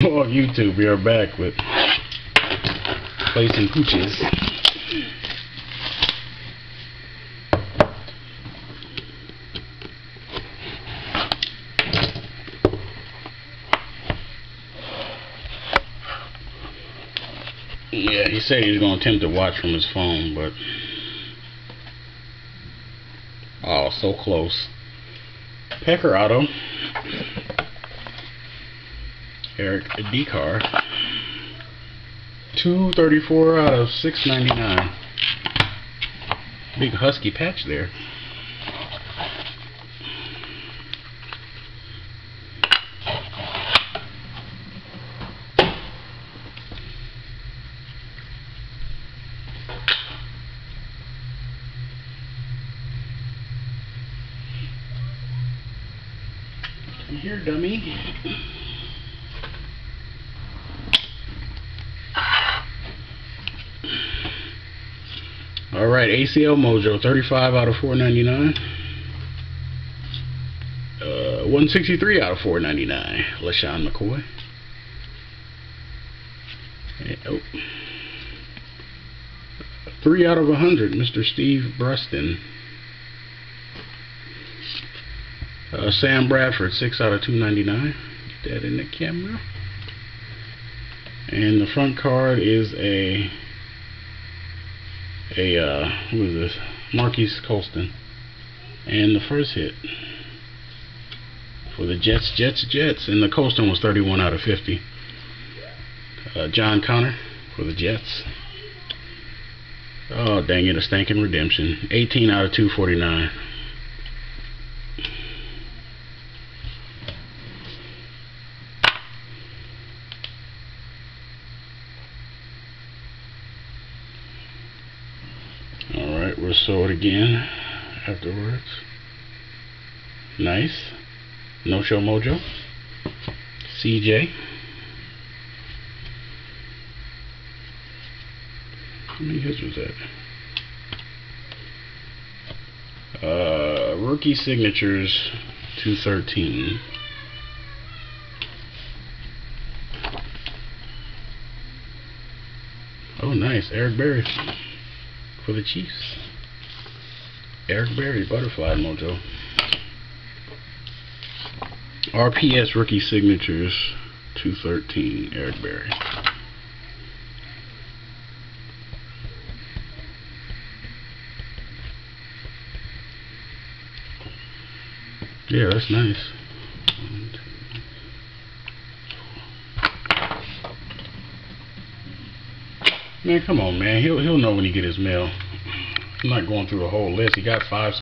Vlog YouTube, we are back with placing pooches. Yeah, he said he was going to attempt to watch from his phone, but oh, so close. Pecker Auto, Eric Decar, 234 out of 699. Big husky patch there. Come here, dummy. Alright, ACL Mojo, 35 out of 499. 163 out of 499. LaShawn McCoy. Oh. 3 out of 100, Mr. Steve Bruston. Sam Bradford, 6 out of 299. Get that in the camera. And the front card is who is this? Marquise Colston. And the first hit for the Jets. And the Colston was 31 out of 50. John Connor for the Jets. Oh, dang it, a stinking redemption. 18 out of 249. Alright, we'll sew it again afterwards. Nice. No Show Mojo. CJ. How many hits was that? Rookie signatures 213. Oh, nice. Eric Berry for the Chiefs. Eric Berry, Butterfly Mojo. RPS rookie signatures 213. Eric Berry. Yeah, that's nice. 1, 2. Man, come on, man. He'll know when he get his mail. I'm not going through the whole list. He got 5